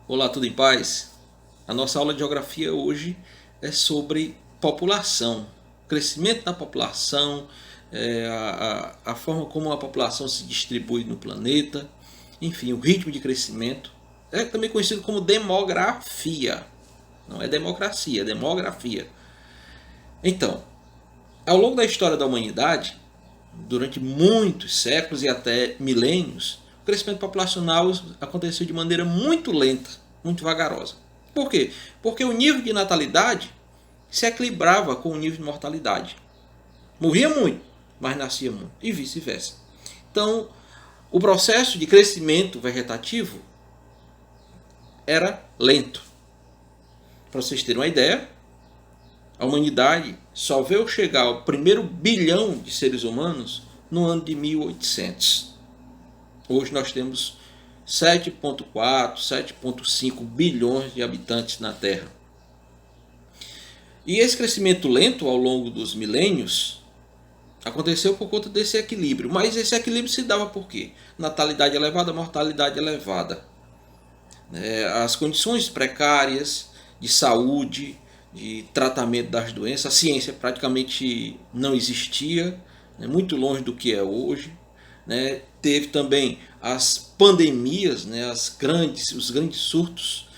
Olá, tudo em paz? A nossa aula de geografia hoje é sobre população, crescimento da população, a forma como a população se distribui no planeta, enfim, o ritmo de crescimento. É também conhecido como demografia. Não é democracia, é demografia. Então, ao longo da história da humanidade, durante muitos séculos e até milênios, o crescimento populacional aconteceu de maneira muito lenta, muito vagarosa. Por quê? Porque o nível de natalidade se equilibrava com o nível de mortalidade. Morria muito, mas nascia muito, e vice-versa. Então, o processo de crescimento vegetativo era lento. Para vocês terem uma ideia, a humanidade só veio chegar ao primeiro bilhão de seres humanos no ano de 1800. Hoje nós temos 7,4, 7,5 bilhões de habitantes na Terra. E esse crescimento lento ao longo dos milênios aconteceu por conta desse equilíbrio. Mas esse equilíbrio se dava por quê? Natalidade elevada, mortalidade elevada. As condições precárias de saúde, de tratamento das doenças, a ciência praticamente não existia, muito longe do que é hoje. Teve também as pandemias, os grandes surtos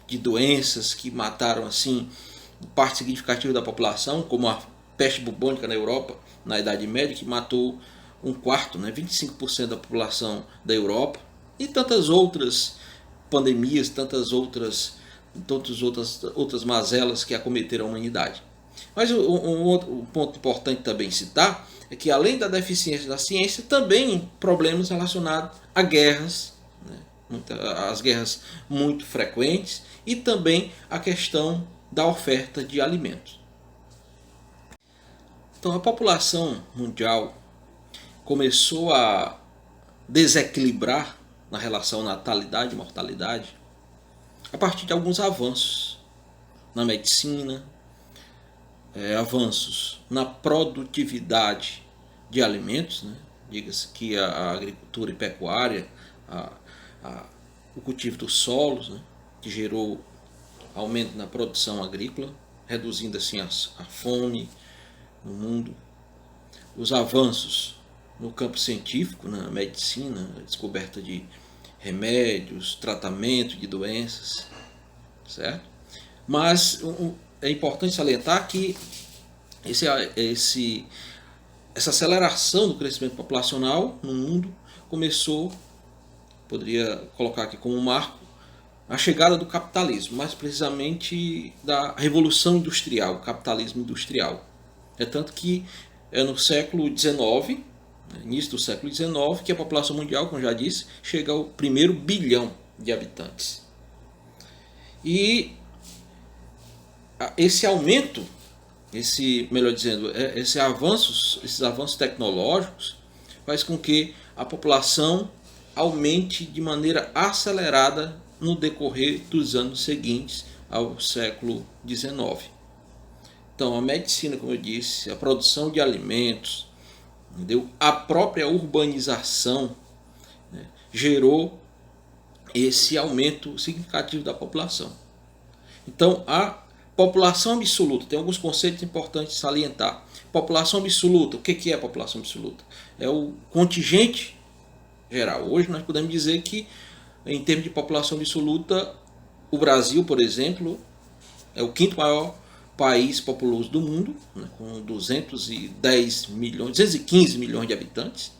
de doenças que mataram assim parte significativa da população, como a peste bubônica na Europa, na Idade Média, que matou um quarto, 25% da população da Europa, e tantas outras pandemias, tantas outras mazelas que acometeram a humanidade. Mas um outro ponto importante também citar é que, além da deficiência da ciência, também problemas relacionados a guerras, as guerras muito frequentes, e também a questão da oferta de alimentos. Então, a população mundial começou a desequilibrar na relação natalidade e mortalidade a partir de alguns avanços na medicina, avanços na produtividade de alimentos, diga-se que a agricultura e pecuária, o cultivo dos solos, que gerou aumento na produção agrícola, reduzindo assim a fome no mundo. Os avanços no campo científico, na medicina, a descoberta de remédios, tratamento de doenças, certo? Mas é importante salientar que essa aceleração do crescimento populacional no mundo começou, poderia colocar aqui como um marco, a chegada do capitalismo, mais precisamente da Revolução Industrial, o capitalismo industrial. É tanto que é no século XIX, início do século XIX, que a população mundial, como já disse, chega ao primeiro bilhão de habitantes. E esse aumento, esses avanços tecnológicos, faz com que a população aumente de maneira acelerada no decorrer dos anos seguintes ao século XIX. Então, a medicina, como eu disse, a produção de alimentos, a própria urbanização, gerou esse aumento significativo da população. Então, a população absoluta, tem alguns conceitos importantes de salientar. População absoluta, o que é a população absoluta? É o contingente geral. Hoje nós podemos dizer que, em termos de população absoluta, o Brasil, por exemplo, é o quinto maior país populoso do mundo, com 215 milhões de habitantes.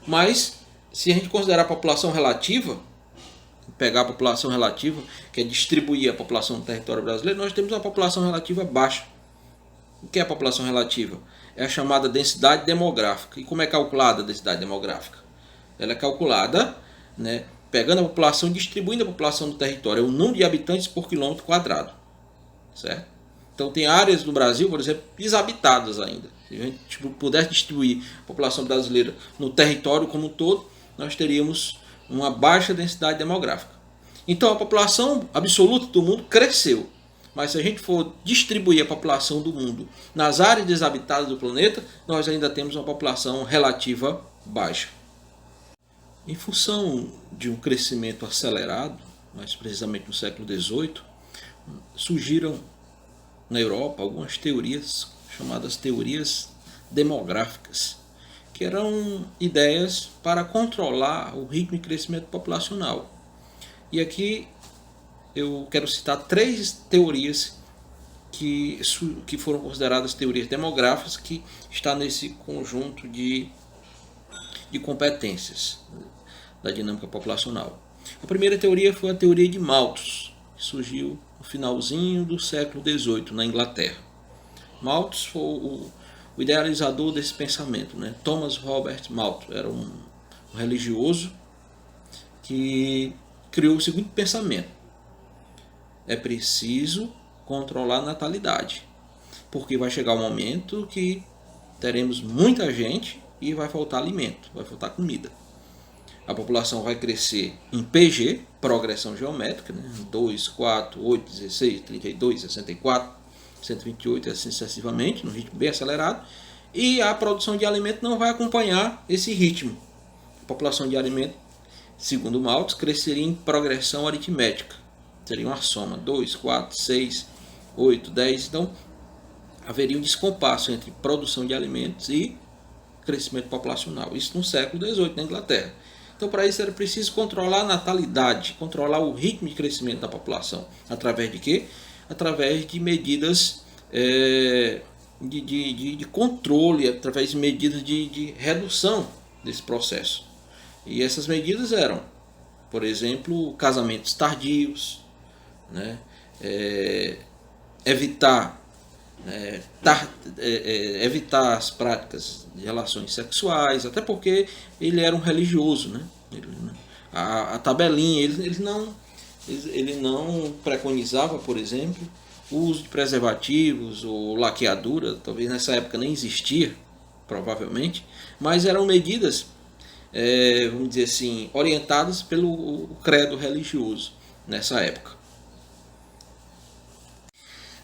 Mas, se a gente considerar a população relativa, pegar a população relativa, que é distribuir a população no território brasileiro, nós temos uma população relativa baixa. O que é a população relativa? É a chamada densidade demográfica. E como é calculada a densidade demográfica? Ela é calculada, pegando a população e distribuindo a população do território, é o número de habitantes por quilômetro quadrado, certo? Então tem áreas do Brasil, por exemplo, desabitadas ainda. Se a gente pudesse distribuir a população brasileira no território como um todo, nós teríamos uma baixa densidade demográfica. Então a população absoluta do mundo cresceu. Mas se a gente for distribuir a população do mundo nas áreas desabitadas do planeta, nós ainda temos uma população relativa baixa. Em função de um crescimento acelerado mais precisamente no século XVIII, surgiram na Europa algumas teorias chamadas teorias demográficas, que eram ideias para controlar o ritmo de crescimento populacional. E aqui eu quero citar 3 teorias que foram consideradas teorias demográficas, que está nesse conjunto de competências da dinâmica populacional. A primeira teoria foi a teoria de Malthus, que surgiu no finalzinho do século XVIII na Inglaterra. Malthus foi o idealizador desse pensamento, né? Thomas Robert Malthus era um religioso que criou o seguinte pensamento: é preciso controlar a natalidade, porque vai chegar um momento que teremos muita gente e vai faltar alimento, vai faltar comida. A população vai crescer em PG, progressão geométrica, né? 2, 4, 8, 16, 32, 64, 128 e assim sucessivamente, num ritmo bem acelerado, e a produção de alimento não vai acompanhar esse ritmo. A população de alimento, segundo Malthus, cresceria em progressão aritmética. Seria uma soma, 2, 4, 6, 8, 10. Então, haveria um descompasso entre produção de alimentos e crescimento populacional. Isso no século XVIII, na Inglaterra. Então, para isso era preciso controlar a natalidade, controlar o ritmo de crescimento da população. Através de quê? Através de medidas de controle, através de medidas de redução desse processo. E essas medidas eram, por exemplo, casamentos tardios, né? Evitar as práticas de relações sexuais, até porque ele era um religioso, né? A tabelinha, ele não preconizava, por exemplo, o uso de preservativos ou laqueadura, talvez nessa época nem existia, provavelmente, mas eram medidas, vamos dizer assim, orientadas pelo credo religioso nessa época.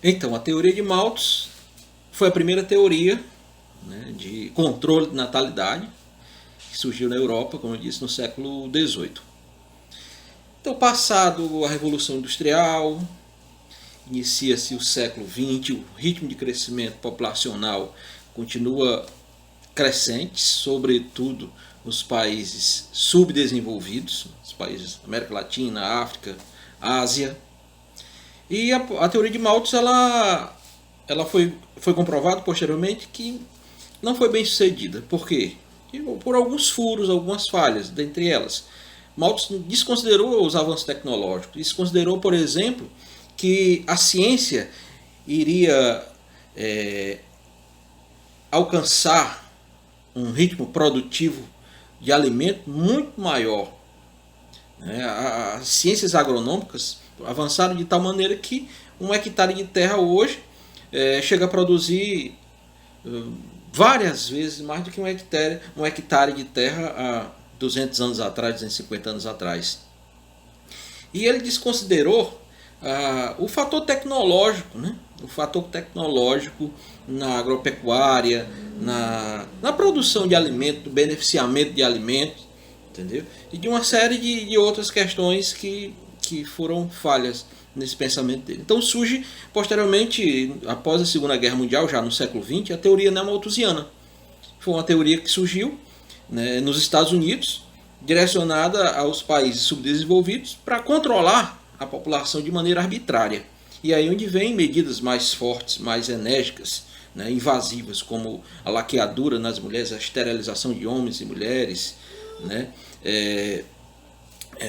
Então, a teoria de Malthus foi a primeira teoria, né, de controle de natalidade, que surgiu na Europa, como eu disse, no século XVIII. Então, passado a Revolução Industrial, inicia-se o século XX, o ritmo de crescimento populacional continua crescente, sobretudo nos países subdesenvolvidos, os países da América Latina, África, Ásia. E a teoria de Malthus ela foi comprovado posteriormente que não foi bem sucedida. Por quê? Por alguns furos, algumas falhas, dentre elas. Malthus desconsiderou os avanços tecnológicos, desconsiderou, por exemplo, que a ciência iria alcançar um ritmo produtivo de alimento muito maior. As ciências agronômicas avançaram de tal maneira que 1 hectare de terra hoje chega a produzir várias vezes mais do que 1 hectare de terra há 200 anos atrás, 250 anos atrás. E ele desconsiderou o fator tecnológico, né? O fator tecnológico na agropecuária, na produção de alimento, do beneficiamento de alimentos, entendeu? E de uma série de outras questões que foram falhas nesse pensamento dele. Então surge posteriormente, após a Segunda Guerra Mundial, já no século XX, a teoria neomalthusiana. Foi uma teoria que surgiu, né, nos Estados Unidos, direcionada aos países subdesenvolvidos para controlar a população de maneira arbitrária. E aí onde vem medidas mais fortes, mais enérgicas, né, invasivas, como a laqueadura nas mulheres, a esterilização de homens e mulheres, né,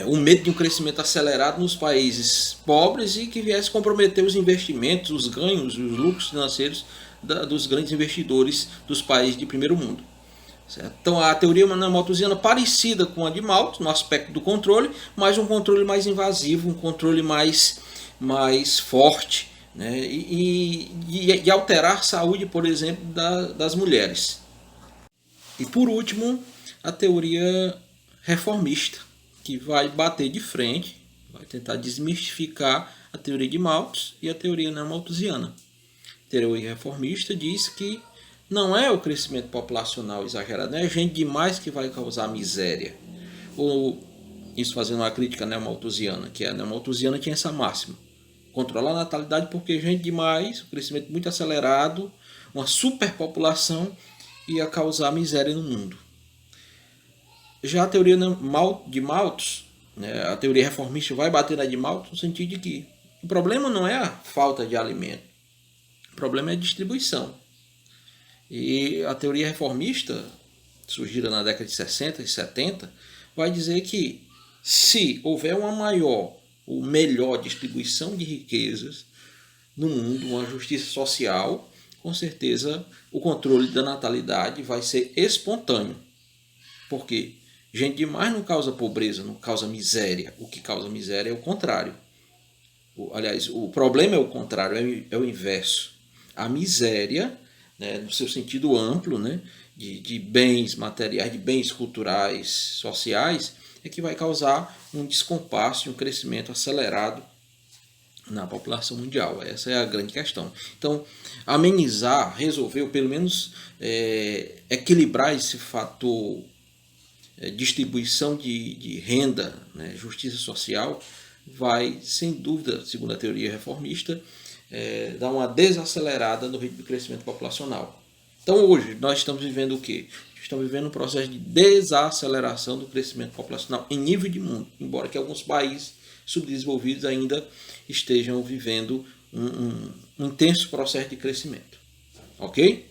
o medo de um crescimento acelerado nos países pobres e que viesse comprometer os investimentos, os ganhos, os lucros financeiros dos grandes investidores dos países de primeiro mundo. Certo? Então a teoria neomalthusiana parecida com a de Malthus no aspecto do controle, mas um controle mais invasivo, um controle mais forte, né? e alterar a saúde, por exemplo, das mulheres. E por último, a teoria reformista, que vai bater de frente, vai tentar desmistificar a teoria de Malthus e a teoria neomalthusiana. A teoria reformista diz que não é o crescimento populacional exagerado, não é gente demais que vai causar miséria. Isso fazendo uma crítica neomalthusiana, que a neomalthusiana tinha essa máxima: controlar a natalidade porque gente demais, o crescimento muito acelerado, uma superpopulação ia causar miséria no mundo. Já a teoria de Malthus, né, a teoria reformista vai bater na de Malthus no sentido de que o problema não é a falta de alimento, o problema é a distribuição. E a teoria reformista, surgida na década de 60 e 70, vai dizer que se houver uma maior ou melhor distribuição de riquezas no mundo, uma justiça social, com certeza o controle da natalidade vai ser espontâneo. Por quê? Gente demais não causa pobreza, não causa miséria. O que causa miséria é o contrário. Aliás, o problema é o contrário, é o inverso. A miséria, né, no seu sentido amplo, né, de bens materiais, de bens culturais, sociais, é que vai causar um descompasso e um crescimento acelerado na população mundial. Essa é a grande questão. Então, amenizar, resolver, ou pelo menos equilibrar esse fator distribuição de renda, né, justiça social, vai, sem dúvida, segundo a teoria reformista, dar uma desacelerada no ritmo de crescimento populacional. Então hoje nós estamos vivendo o quê? Estamos vivendo um processo de desaceleração do crescimento populacional em nível de mundo, embora que alguns países subdesenvolvidos ainda estejam vivendo um intenso processo de crescimento. Ok?